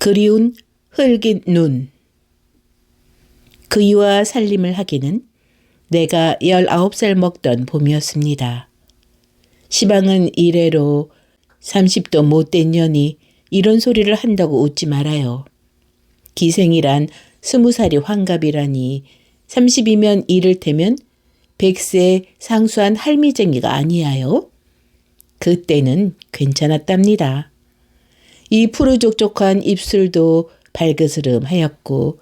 그리운 흙인 눈. 그이와 살림을 하기는 내가 19살 먹던 봄이었습니다. 시방은 이래로 30도 못된 년이 이런 소리를 한다고 웃지 말아요. 기생이란 20살이 환갑이라니 30이면 이를테면 100세 상수한 할미쟁이가 아니야요. 그때는 괜찮았답니다. 이 푸르족족한 입술도 발그스름하였고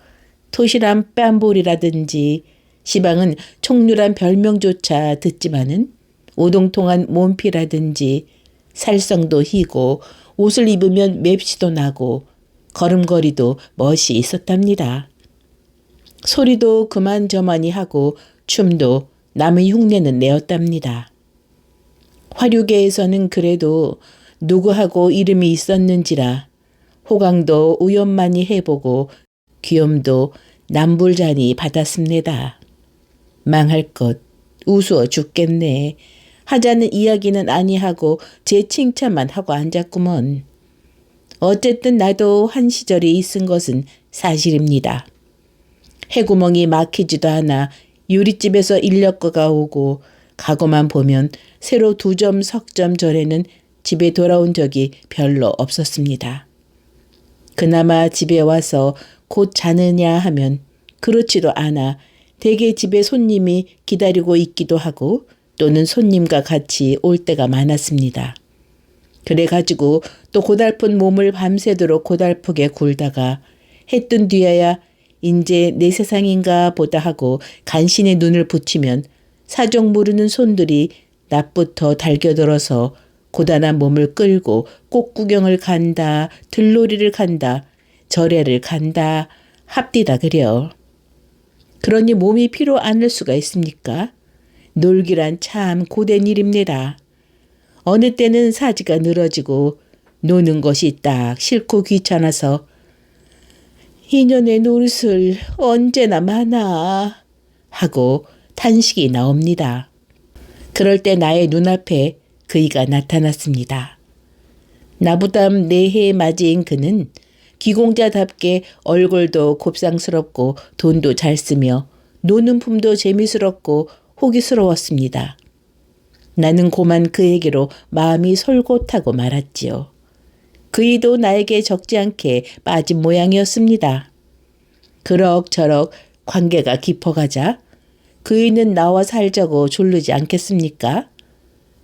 토실한 뺨볼이라든지 시방은 총률한 별명조차 듣지만은 오동통한 몸피라든지 살성도 희고 옷을 입으면 맵시도 나고 걸음걸이도 멋이 있었답니다. 소리도 그만저만이 하고 춤도 남의 흉내는 내었답니다. 화류계에서는 그래도 누구하고 이름이 있었는지라 호강도 우연만이 해보고 귀염도 남불자니 받았습니다. 망할 것, 우스워 죽겠네. 하자는 이야기는 아니하고 제 칭찬만 하고 앉았구먼. 어쨌든 나도 한 시절이 있은 것은 사실입니다. 해구멍이 막히지도 않아 유리집에서 인력거가 오고 가고만 보면 새로 2점 석점 전에는 집에 돌아온 적이 별로 없었습니다. 그나마 집에 와서 곧 자느냐 하면 그렇지도 않아 대개 집에 손님이 기다리고 있기도 하고 또는 손님과 같이 올 때가 많았습니다. 그래가지고 또 고달픈 몸을 밤새도록 고달프게 굴다가 해 뜬 뒤에야 인제 내 세상인가 보다 하고 간신히 눈을 붙이면 사정 모르는 손들이 낮부터 달겨들어서 고단한 몸을 끌고 꽃구경을 간다, 들놀이를 간다, 절에를 간다, 합디다 그려. 그러니 몸이 피로 않을 수가 있습니까? 놀기란 참 고된 일입니다. 어느 때는 사지가 늘어지고 노는 것이 딱 싫고 귀찮아서 인연의 노릇을 언제나 많아 하고 탄식이 나옵니다. 그럴 때 나의 눈앞에 그이가 나타났습니다. 나보다 4해 맞이인 그는 기공자답게 얼굴도 곱상스럽고 돈도 잘 쓰며 노는 품도 재미스럽고 호기스러웠습니다. 나는 고만 그에게로 마음이 솔곳하고 말았지요. 그이도 나에게 적지 않게 빠진 모양이었습니다. 그럭저럭 관계가 깊어가자 그이는 나와 살자고 졸르지 않겠습니까?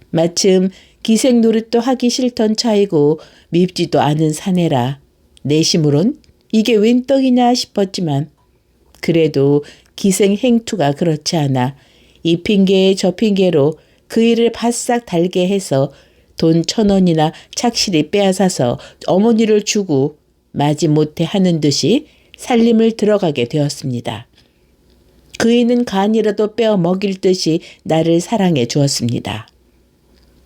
마침 기생 노릇도 하기 싫던 차이고 밉지도 않은 사내라 내심으론 이게 웬 떡이냐 싶었지만 그래도 기생 행투가 그렇지 않아 이 핑계에 저 핑계로 그 일을 바싹 달게 해서 돈 1,000원이나 착실히 빼앗아서 어머니를 주고 마지못해 하는 듯이 살림을 들어가게 되었습니다. 그이는 간이라도 빼어 먹일 듯이 나를 사랑해 주었습니다.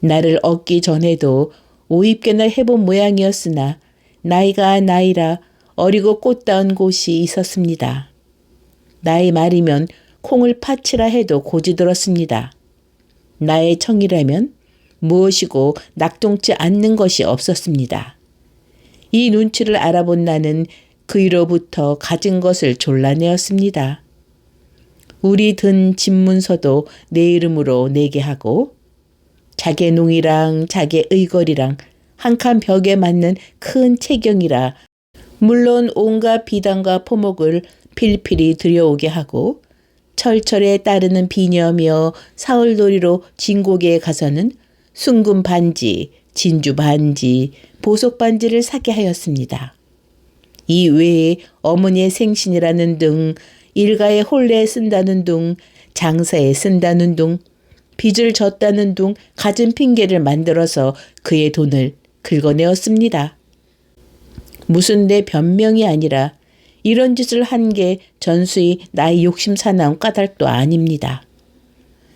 나를 얻기 전에도 오입견을 해본 모양이었으나 나이가 나이라 어리고 꽃다운 곳이 있었습니다. 나의 말이면 콩을 파치라 해도 고지들었습니다. 나의 청이라면 무엇이고 낙동치 않는 것이 없었습니다. 이 눈치를 알아본 나는 그이로부터 가진 것을 졸라내었습니다. 우리 든 집문서도 내 이름으로 내게 하고 자개 농이랑 자개 의걸이랑 한 칸 벽에 맞는 큰 체경이라 물론 온갖 비단과 포목을 필필이 들여오게 하고 철철에 따르는 비녀며 사흘놀이로 진고개에 가서는 순금 반지, 진주 반지, 보석 반지를 사게 하였습니다. 이 외에 어머니의 생신이라는 등 일가의 혼례에 쓴다는 둥, 장사에 쓴다는 둥, 빚을 졌다는 둥 갖은 핑계를 만들어서 그의 돈을 긁어내었습니다. 무슨 내 변명이 아니라 이런 짓을 한 게 전수히 나의 욕심 사나운 까닭도 아닙니다.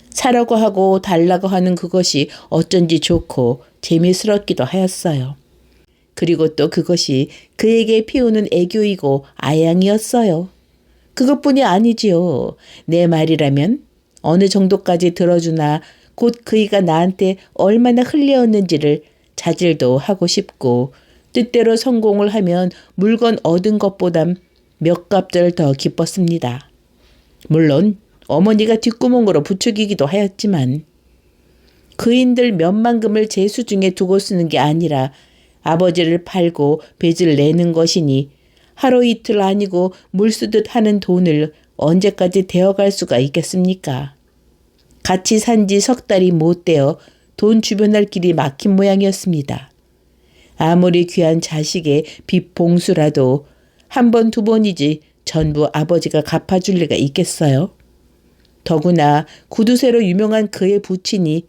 사라고 하고 달라고 하는 그것이 어쩐지 좋고 재미스럽기도 하였어요. 그리고 또 그것이 그에게 피우는 애교이고 아양이었어요. 그것뿐이 아니지요. 내 말이라면 어느 정도까지 들어주나 곧 그이가 나한테 얼마나 흘려었는지를 자질도 하고 싶고 뜻대로 성공을 하면 물건 얻은 것보단 몇 갑절 더 기뻤습니다. 물론 어머니가 뒷구멍으로 부추기기도 하였지만 그인들 몇만금을 제 수중에 두고 쓰는 게 아니라 아버지를 팔고 빚을 내는 것이니 하루 이틀 아니고 물 쓰듯 하는 돈을 언제까지 대어갈 수가 있겠습니까? 같이 산 지 석 달이 못 되어 돈 주변할 길이 막힌 모양이었습니다. 아무리 귀한 자식의 빚 봉수라도 한 번 두 번이지 전부 아버지가 갚아줄 리가 있겠어요? 더구나 구두쇠로 유명한 그의 부친이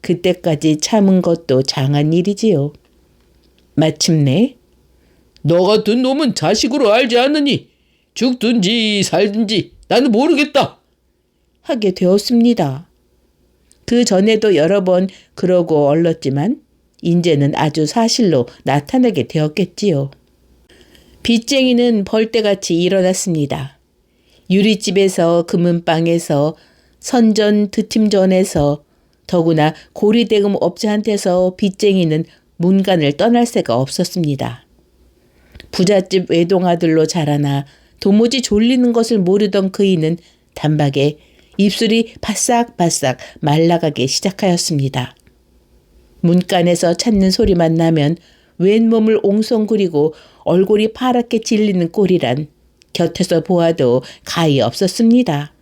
그때까지 참은 것도 장한 일이지요. 마침내 너 같은 놈은 자식으로 알지 않느니 죽든지 살든지 나는 모르겠다. 하게 되었습니다. 그 전에도 여러 번 그러고 얼렀지만 인제는 아주 사실로 나타나게 되었겠지요. 빚쟁이는 벌떼같이 일어났습니다. 유리집에서 금은방에서 선전 드팀전에서 더구나 고리대금 업자한테서 빚쟁이는 문간을 떠날 새가 없었습니다. 부잣집 외동아들로 자라나 도무지 졸리는 것을 모르던 그이는 단박에 입술이 바싹바싹 말라가기 시작하였습니다. 문간에서 찾는 소리만 나면 왼몸을 옹성구리고 얼굴이 파랗게 질리는 꼴이란 곁에서 보아도 가히 없었습니다.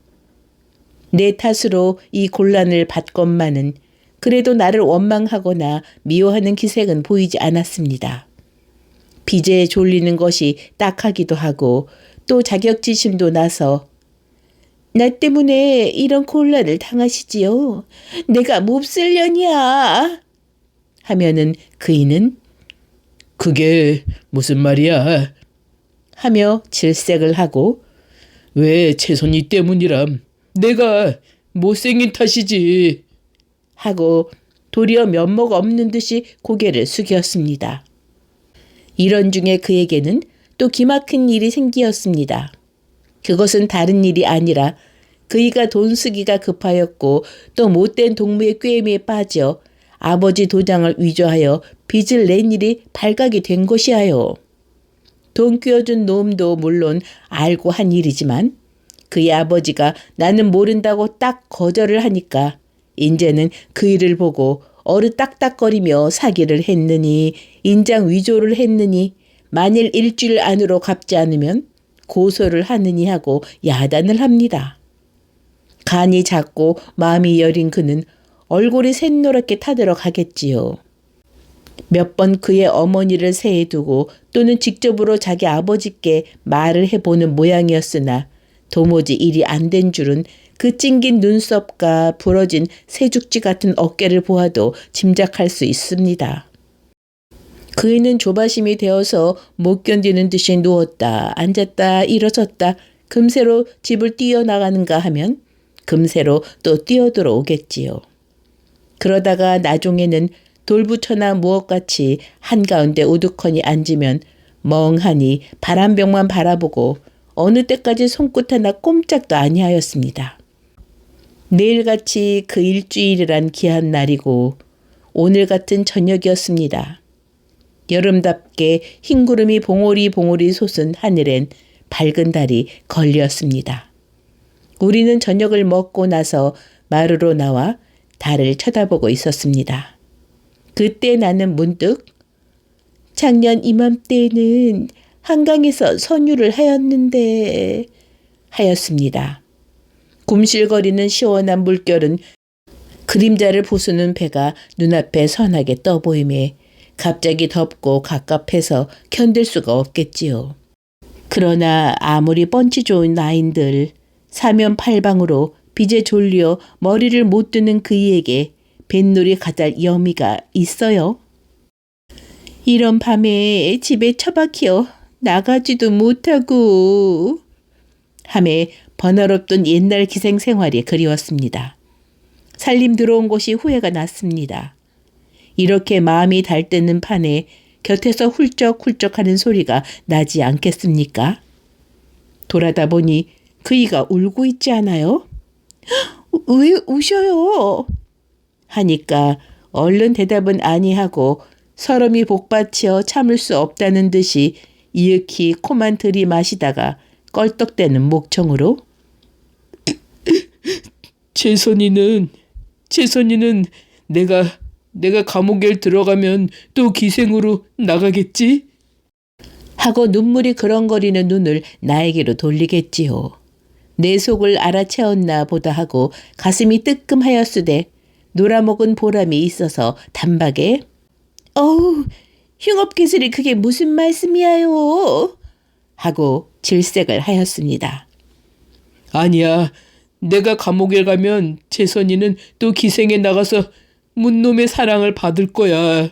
내 탓으로 이 곤란을 받건만은 그래도 나를 원망하거나 미워하는 기색은 보이지 않았습니다. 빚에 졸리는 것이 딱하기도 하고 또 자격지심도 나서 나 때문에 이런 곤란을 당하시지요. 내가 몹쓸년이야. 하면은 그이는 그게 무슨 말이야? 하며 질색을 하고 왜 채손이 때문이람? 내가 못생긴 탓이지. 하고 도리어 면목 없는 듯이 고개를 숙였습니다. 이런 중에 그에게는 또 기막힌 일이 생기었습니다. 그것은 다른 일이 아니라 그이가 돈 쓰기가 급하였고 또 못된 동무의 꾀임에 빠져 아버지 도장을 위조하여 빚을 낸 일이 발각이 된 것이하여 돈 뀌어준 놈도 물론 알고 한 일이지만 그의 아버지가 나는 모른다고 딱 거절을 하니까 인제는 그 일을 보고 어르딱딱거리며 사기를 했느니 인장 위조를 했느니 만일 일주일 안으로 갚지 않으면 고소를 하느니 하고 야단을 합니다. 간이 작고 마음이 여린 그는 얼굴이 샛노랗게 타들어 가겠지요. 몇 번 그의 어머니를 세에 두고 또는 직접으로 자기 아버지께 말을 해보는 모양이었으나 도무지 일이 안 된 줄은 그 찡긴 눈썹과 부러진 새죽지 같은 어깨를 보아도 짐작할 수 있습니다. 그이는 조바심이 되어서 못 견디는 듯이 누웠다 앉았다 일어섰다 금세로 집을 뛰어나가는가 하면 금세로 또 뛰어들어오겠지요. 그러다가 나중에는 돌부처나 무엇같이 한가운데 우두커니 앉으면 멍하니 바람병만 바라보고 어느 때까지 손끝 하나 꼼짝도 아니하였습니다. 내일같이 그 일주일이란 귀한 날이고 오늘 같은 저녁이었습니다. 여름답게 흰 구름이 봉오리 솟은 하늘엔 밝은 달이 걸렸습니다. 우리는 저녁을 먹고 나서 마루로 나와 달을 쳐다보고 있었습니다. 그때 나는 문득 작년 이맘때에는 한강에서 선유를 하였는데 하였습니다. 굼실거리는 시원한 물결은 그림자를 부수는 배가 눈앞에 선하게 떠보임에 갑자기 덥고 갑갑해서 견딜 수가 없겠지요. 그러나 아무리 펀치 좋은 나인들 사면팔방으로 빚에 졸려 머리를 못 드는 그이에게 뱃놀이 가잘 여미가 있어요. 이런 밤에 집에 처박혀 나가지도 못하고 하매 번화롭던 옛날 기생생활이 그리웠습니다. 살림 들어온 곳이 후회가 났습니다. 이렇게 마음이 달뜨는 판에 곁에서 훌쩍훌쩍하는 소리가 나지 않겠습니까? 돌아다 보니 그이가 울고 있지 않아요? 왜 우셔요? 하니까 얼른 대답은 아니하고 서름이 복받쳐 참을 수 없다는 듯이 이윽히 코만 들이마시다가 껄떡대는 목청으로 채선이는 내가 감옥에 들어가면 또 기생으로 나가겠지? 하고 눈물이 그렁거리는 눈을 나에게로 돌리겠지요. 내 속을 알아채었나 보다 하고 가슴이 뜨끔하였으되 놀아먹은 보람이 있어서 단박에 어우, 흉업기술이 그게 무슨 말씀이야요? 하고 질색을 하였습니다. 아니야. 내가 감옥에 가면 채선이는 또 기생에 나가서 문놈의 사랑을 받을 거야.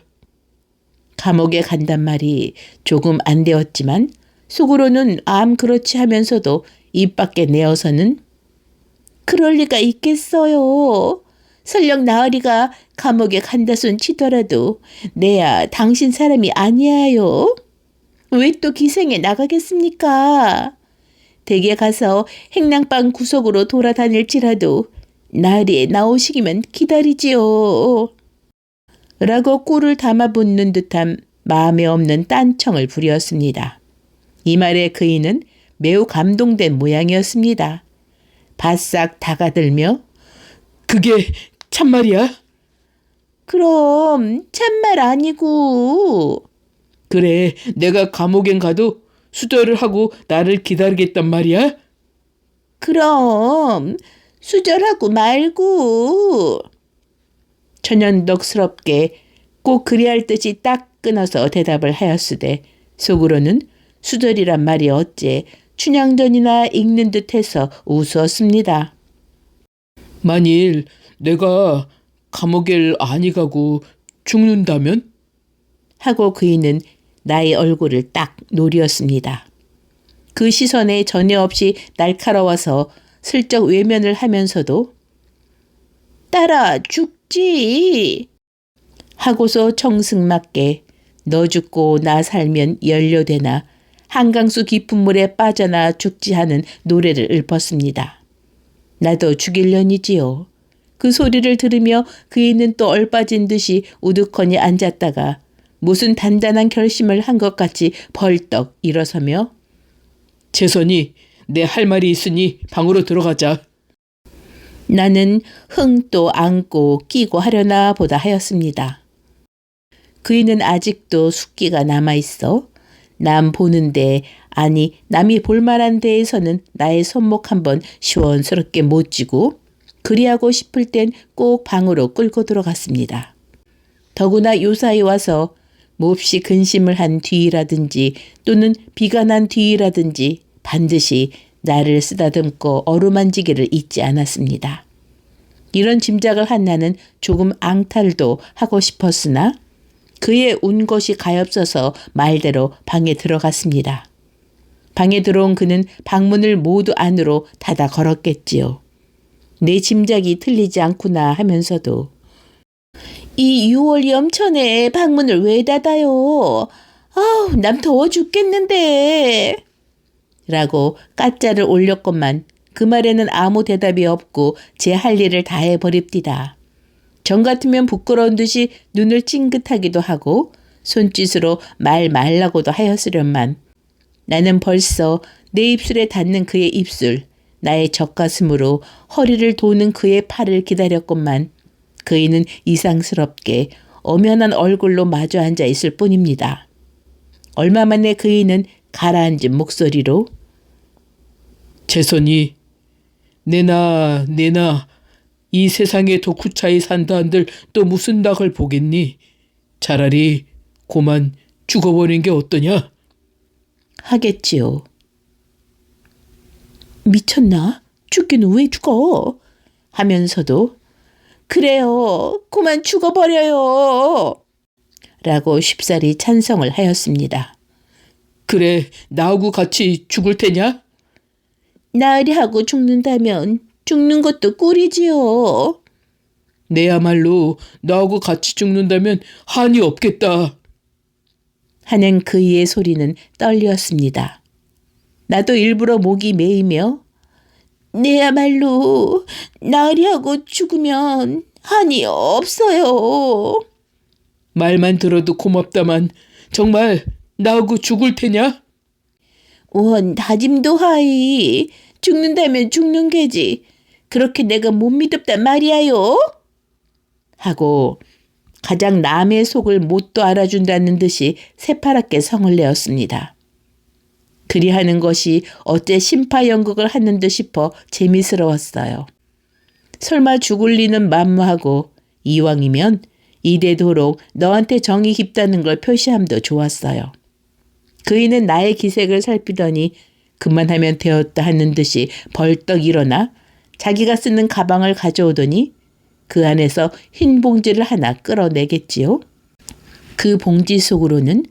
감옥에 간단 말이 조금 안 되었지만 속으로는 암 그렇지 하면서도 입 밖에 내어서는 그럴 리가 있겠어요. 설령 나으리가 감옥에 간다손 치더라도 내야 당신 사람이 아니야요. 왜 또 기생에 나가겠습니까? 댁에 가서 행랑방 구석으로 돌아다닐지라도 나으리에 나오시기만 기다리지요. 라고 꿀을 담아 붓는 듯한 마음에 없는 딴청을 부렸습니다. 이 말에 그이는 매우 감동된 모양이었습니다. 바싹 다가들며 그게 참말이야? 그럼 참말 아니고 그래, 내가 감옥엔 가도 수절을 하고 나를 기다리겠단 말이야? 그럼 수절하고 말고 천연덕스럽게 꼭 그리할 듯이 딱 끊어서 대답을 하였으되 속으로는 수절이란 말이 어째 춘향전이나 읽는 듯해서 웃었습니다. 만일 내가 감옥에 아니 가고 죽는다면? 하고 그이는 나의 얼굴을 딱 노렸습니다. 그 시선에 전혀 없이 날카로워서 슬쩍 외면을 하면서도 따라 죽지 하고서 청승맞게 너 죽고 나 살면 연료되나 한강수 깊은 물에 빠져나 죽지 하는 노래를 읊었습니다. 나도 죽일년이지요. 그 소리를 들으며 그이는 또 얼빠진 듯이 우두커니 앉았다가 무슨 단단한 결심을 한 것 같이 벌떡 일어서며 채선이 내 할 말이 있으니 방으로 들어가자. 나는 흥도 안고 끼고 하려나 보다 하였습니다. 그이는 아직도 숙기가 남아있어 남 보는데 아니 남이 볼만한 데에서는 나의 손목 한번 시원스럽게 못 쥐고 그리하고 싶을 땐 꼭 방으로 끌고 들어갔습니다. 더구나 요사이 와서 몹시 근심을 한 뒤라든지 또는 비가 난 뒤라든지 반드시 나를 쓰다듬고 어루만지기를 잊지 않았습니다. 이런 짐작을 한 나는 조금 앙탈도 하고 싶었으나 그의 운 것이 가엾어서 말대로 방에 들어갔습니다. 방에 들어온 그는 방문을 모두 안으로 닫아 걸었겠지요. 내 짐작이 틀리지 않구나 하면서도 이 6월 염천에 방문을 왜 닫아요? 아우, 남 더워 죽겠는데. 라고 까짜를 올렸건만 그 말에는 아무 대답이 없고 제 할 일을 다 해버립디다. 전 같으면 부끄러운 듯이 눈을 찡긋하기도 하고 손짓으로 말 말라고도 하였으련만 나는 벌써 내 입술에 닿는 그의 입술, 나의 젖가슴으로 허리를 도는 그의 팔을 기다렸건만 그이는 이상스럽게 엄연한 얼굴로 마주 앉아 있을 뿐입니다. 얼마 만에 그이는 가라앉은 목소리로 채선이 내나 이 세상에 덕후차에 산다 한들 또 무슨 닭을 보겠니? 차라리 고만 죽어버린 게 어떠냐? 하겠지요. 미쳤나? 죽기는 왜 죽어? 하면서도 그래요. 그만 죽어버려요. 라고 쉽사리 찬성을 하였습니다. 그래, 나하고 같이 죽을 테냐? 나으리하고 죽는다면 죽는 것도 꿀이지요. 내야말로 나하고 같이 죽는다면 한이 없겠다. 하는 그이의 소리는 떨렸습니다. 나도 일부러 목이 메이며 내야말로 나으리하고 죽으면 한이 없어요. 말만 들어도 고맙다만 정말 나하고 죽을 테냐? 원 다짐도 하이. 죽는다면 죽는 게지. 그렇게 내가 못 믿었단 말이야요. 하고 가장 남의 속을 못도 알아준다는 듯이 새파랗게 성을 내었습니다. 그리하는 것이 어째 심파연극을 하는 듯 싶어 재미스러웠어요. 설마 죽을 리는 만무하고 이왕이면 이대도록 너한테 정이 깊다는 걸 표시함도 좋았어요. 그이는 나의 기색을 살피더니 그만하면 되었다 하는 듯이 벌떡 일어나 자기가 쓰는 가방을 가져오더니 그 안에서 흰 봉지를 하나 끌어내겠지요. 그 봉지 속으로는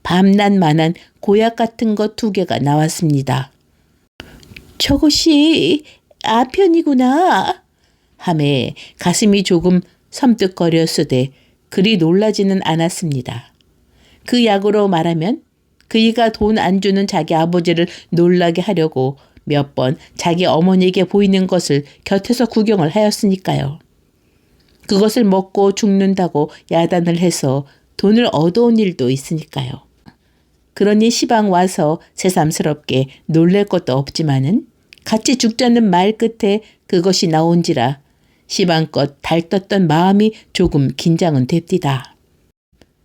밤낮만한 고약 같은 것 2개가 나왔습니다. 저것이 아편이구나 하매 가슴이 조금 섬뜩거렸으되 그리 놀라지는 않았습니다. 그 약으로 말하면 그이가 돈 안 주는 자기 아버지를 놀라게 하려고 몇 번 자기 어머니에게 보이는 것을 곁에서 구경을 하였으니까요. 그것을 먹고 죽는다고 야단을 해서 돈을 얻어온 일도 있으니까요. 그러니 시방 와서 새삼스럽게 놀랄 것도 없지만은 같이 죽자는 말 끝에 그것이 나온지라 시방껏 달떴던 마음이 조금 긴장은 됩디다.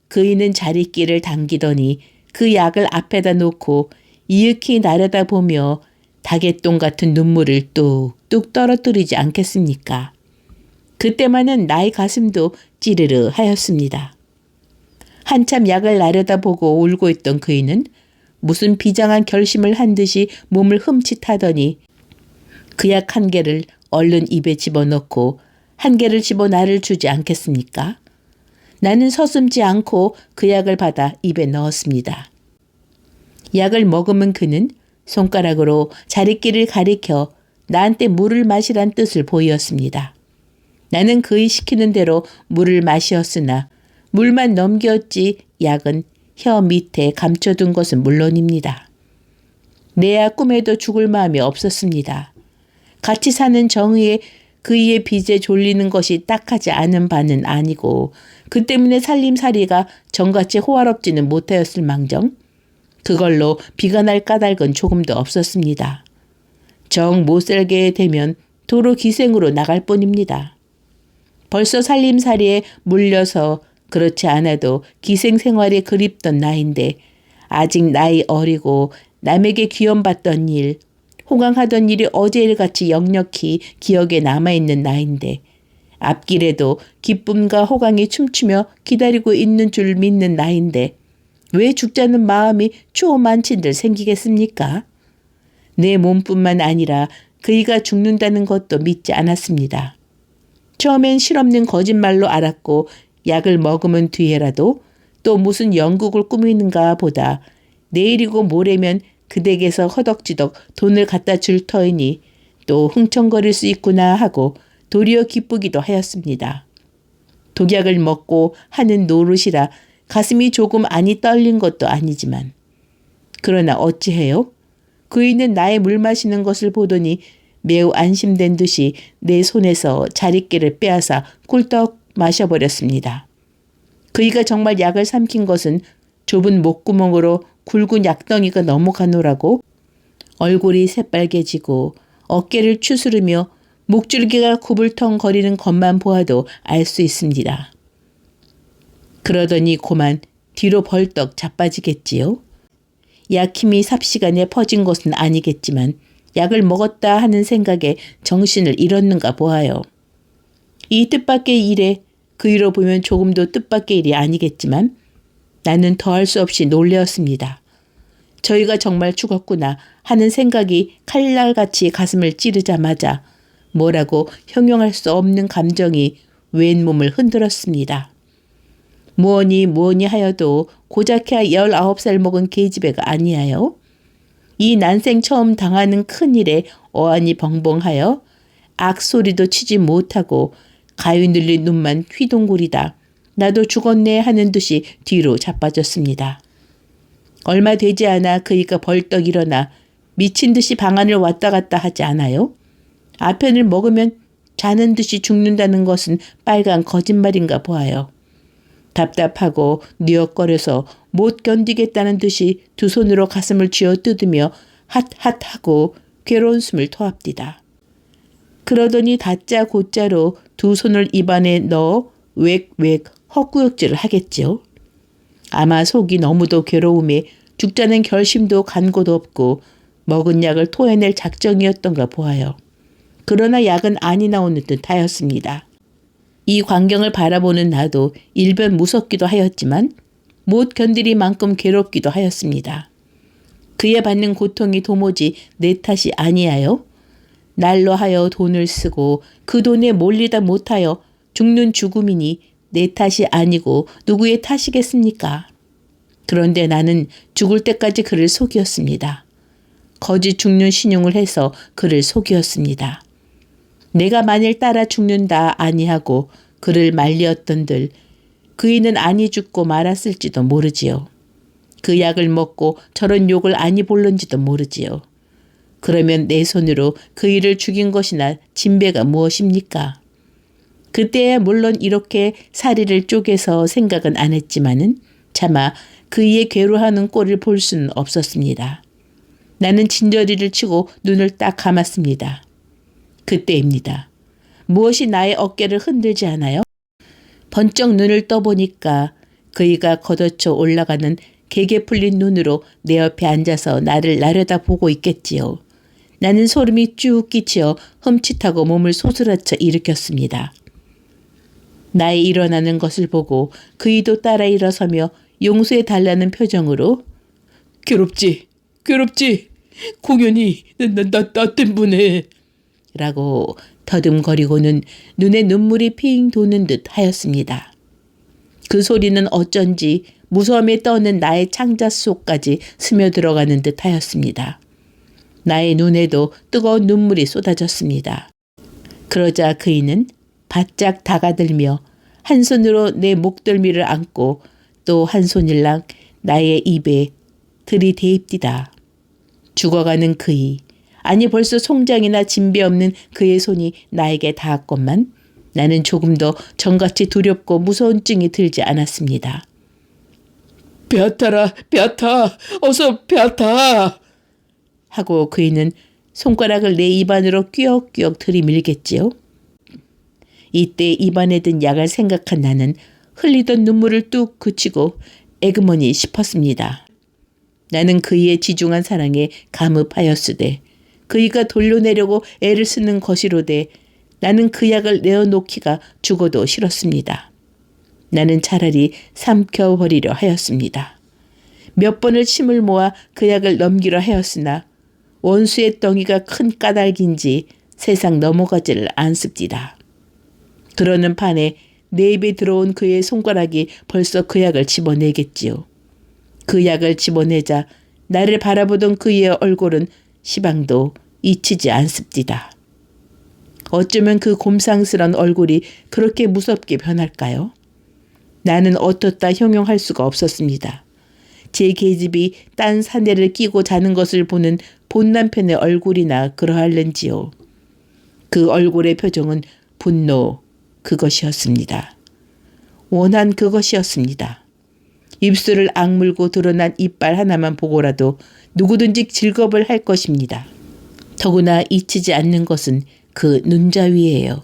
그이는 자리끼를 당기더니 그 약을 앞에다 놓고 이윽히 나려다 보며 다개똥 같은 눈물을 뚝뚝 떨어뜨리지 않겠습니까? 그때만은 나의 가슴도 찌르르 하였습니다. 한참 약을 나려다보고 울고 있던 그이는 무슨 비장한 결심을 한 듯이 몸을 흠칫하더니 그 약 1개를 얼른 입에 집어넣고 1개를 집어 나를 주지 않겠습니까? 나는 서슴지 않고 그 약을 받아 입에 넣었습니다. 약을 먹으면 그는 손가락으로 자리끼를 가리켜 나한테 물을 마시란 뜻을 보이었습니다. 나는 그이 시키는 대로 물을 마시었으나 물만 넘겼지 약은 혀 밑에 감춰둔 것은 물론입니다. 내야 꿈에도 죽을 마음이 없었습니다. 같이 사는 정의에 그이의 빚에 졸리는 것이 딱하지 않은 바는 아니고 그 때문에 살림살이가 정같이 호화롭지는 못하였을 망정 그걸로 비가 날 까닭은 조금도 없었습니다. 정 못 살게 되면 도로 기생으로 나갈 뿐입니다. 벌써 살림살이에 물려서 그렇지 않아도 기생생활이 그립던 나이인데 아직 나이 어리고 남에게 귀염받던 일, 호강하던 일이 어제일같이 역력히 기억에 남아있는 나이인데 앞길에도 기쁨과 호강이 춤추며 기다리고 있는 줄 믿는 나이인데 왜 죽자는 마음이 추오만친들 생기겠습니까? 내 몸뿐만 아니라 그이가 죽는다는 것도 믿지 않았습니다. 처음엔 실없는 거짓말로 알았고 약을 먹으면 뒤에라도 또 무슨 영국을 꾸미는가 보다 내일이고 모레면 그 댁에서 허덕지덕 돈을 갖다 줄 터이니 또 흥청거릴 수 있구나 하고 도리어 기쁘기도 하였습니다. 독약을 먹고 하는 노릇이라 가슴이 조금 안이 떨린 것도 아니지만 그러나 어찌해요? 그이는 나의 물 마시는 것을 보더니 매우 안심된 듯이 내 손에서 자리끼를 빼앗아 꿀떡 마셔버렸습니다. 그이가 정말 약을 삼킨 것은 좁은 목구멍으로 굵은 약덩이가 넘어가노라고 얼굴이 새빨개지고 어깨를 추스르며 목줄기가 구불텅거리는 것만 보아도 알 수 있습니다. 그러더니 고만 뒤로 벌떡 자빠지겠지요. 약힘이 삽시간에 퍼진 것은 아니겠지만 약을 먹었다 하는 생각에 정신을 잃었는가 보아요. 이 뜻밖의 일에 그이로 보면 조금도 뜻밖의 일이 아니겠지만 나는 더할 수 없이 놀라었습니다. 저희가 정말 죽었구나 하는 생각이 칼날같이 가슴을 찌르자마자 뭐라고 형용할 수 없는 감정이 웬 몸을 흔들었습니다. 뭐니 하여도 고작해야 19살 먹은 계집애가 아니하여 이 난생 처음 당하는 큰일에 어안이 벙벙하여 악소리도 치지 못하고 가위 눌린 눈만 휘둥그리다 나도 죽었네 하는 듯이 뒤로 자빠졌습니다. 얼마 되지 않아 그이가 벌떡 일어나 미친 듯이 방 안을 왔다 갔다 하지 않아요? 아편을 먹으면 자는 듯이 죽는다는 것은 빨간 거짓말인가 보아요. 답답하고 뉘역거려서 못 견디겠다는 듯이 두 손으로 가슴을 쥐어 뜯으며 핫핫하고 괴로운 숨을 토합디다. 그러더니 다짜 고짜로 두 손을 입안에 넣어 웩웩 헛구역질을 하겠지요. 아마 속이 너무도 괴로움에 죽자는 결심도 간고도 없고 먹은 약을 토해낼 작정이었던가 보아요. 그러나 약은 안이 나오는 듯 하였습니다. 이 광경을 바라보는 나도 일변 무섭기도 하였지만 못 견디리 만큼 괴롭기도 하였습니다. 그에 받는 고통이 도무지 내 탓이 아니하여 날로 하여 돈을 쓰고 그 돈에 몰리다 못하여 죽는 죽음이니 내 탓이 아니고 누구의 탓이겠습니까? 그런데 나는 죽을 때까지 그를 속였습니다. 거짓 죽는 신용을 해서 그를 속였습니다. 내가 만일 따라 죽는다 아니하고 그를 말리었던들 그이는 아니 죽고 말았을지도 모르지요. 그 약을 먹고 저런 욕을 아니 볼런지도 모르지요. 그러면 내 손으로 그이를 죽인 것이나 진배가 무엇입니까? 그때야 물론 이렇게 사리를 쪼개서 생각은 안 했지만은 차마 그이의 괴로워하는 꼴을 볼 수는 없었습니다. 나는 진저리를 치고 눈을 딱 감았습니다. 그때입니다. 무엇이 나의 어깨를 흔들지 않아요? 번쩍 눈을 떠보니까 그이가 걷어쳐 올라가는 개게 풀린 눈으로 내 옆에 앉아서 나를 나려다보고 있겠지요. 나는 소름이 쭉 끼치어 흠칫하고 몸을 소스라쳐 일으켰습니다. 나의 일어나는 것을 보고 그이도 따라 일어서며 용서해 달라는 표정으로 괴롭지. 공연이 나 때문에. 라고 더듬거리고는 눈에 눈물이 핑 도는 듯 하였습니다. 그 소리는 어쩐지 무서움에 떠는 나의 창자 속까지 스며들어가는 듯 하였습니다. 나의 눈에도 뜨거운 눈물이 쏟아졌습니다. 그러자 그이는 바짝 다가들며 한 손으로 내 목덜미를 안고 또 한 손일랑 나의 입에 들이대입디다. 죽어가는 그이, 아니 벌써 송장이나 진배 없는 그의 손이 나에게 닿았건만 나는 조금도 전같이 두렵고 무서운 증이 들지 않았습니다. 베아타라, 베아타, 어서 베아타! 하고 그이는 손가락을 내 입안으로 끼역끼역 들이밀겠지요. 이때 입안에 든 약을 생각한 나는 흘리던 눈물을 뚝 그치고 에그머니 싶었습니다. 나는 그이의 지중한 사랑에 감흡하였으되 그이가 돌려내려고 애를 쓰는 것이로되 나는 그 약을 내어놓기가 죽어도 싫었습니다. 나는 차라리 삼켜버리려 하였습니다. 몇 번을 침을 모아 그 약을 넘기려 하였으나 원수의 덩이가 큰 까닭인지 세상 넘어가지를 않습니다. 그러는 판에 내 입에 들어온 그의 손가락이 벌써 그 약을 집어내겠지요. 그 약을 집어내자 나를 바라보던 그의 얼굴은 시방도 잊히지 않습니다. 어쩌면 그 곰상스런 얼굴이 그렇게 무섭게 변할까요? 나는 어떻다 형용할 수가 없었습니다. 제 계집이 딴 사내를 끼고 자는 것을 보는 본 남편의 얼굴이나 그러할는지요. 그 얼굴의 표정은 분노, 그것이었습니다. 원한 그것이었습니다. 입술을 악물고 드러난 이빨 하나만 보고라도 누구든지 즐겁을 할 것입니다. 더구나 잊히지 않는 것은 그 눈자위예요.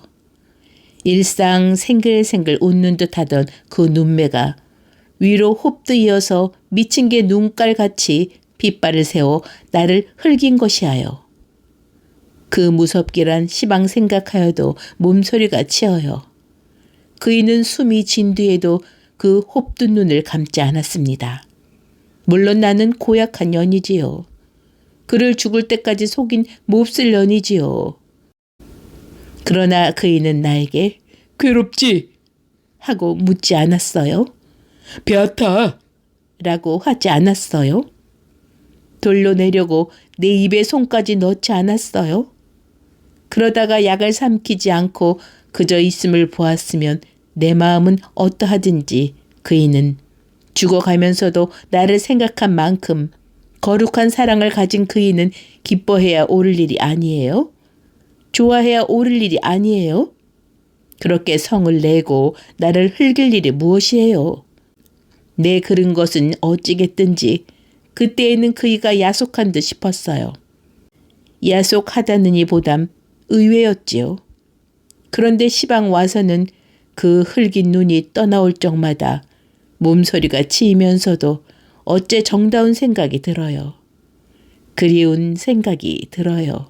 일상 생글생글 웃는 듯 하던 그 눈매가 위로 홉드이어서 미친 개 눈깔같이 빗발을 세워 나를 흘긴 것이하여. 그 무섭기란 시방 생각하여도 몸소리가 치어요. 그이는 숨이 진 뒤에도 그 홉든 눈을 감지 않았습니다. 물론 나는 고약한 년이지요. 그를 죽을 때까지 속인 몹쓸 년이지요. 그러나 그이는 나에게 괴롭지? 하고 묻지 않았어요. 베아타! 라고 하지 않았어요. 돌려내려고 내 입에 손까지 넣지 않았어요. 그러다가 약을 삼키지 않고 그저 있음을 보았으면 내 마음은 어떠하든지 그이는 죽어가면서도 나를 생각한 만큼 거룩한 사랑을 가진 그이는 기뻐해야 옳을 일이 아니에요? 좋아해야 옳을 일이 아니에요? 그렇게 성을 내고 나를 흘길 일이 무엇이에요? 내 그른 것은 어찌겠든지 그때에는 그이가 야속한 듯 싶었어요. 야속하다느니 보담 의외였지요. 그런데 시방 와서는 그 흘긴 눈이 떠나올 적마다 몸소리가 치이면서도 어째 정다운 생각이 들어요. 그리운 생각이 들어요.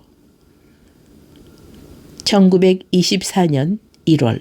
1924년 1월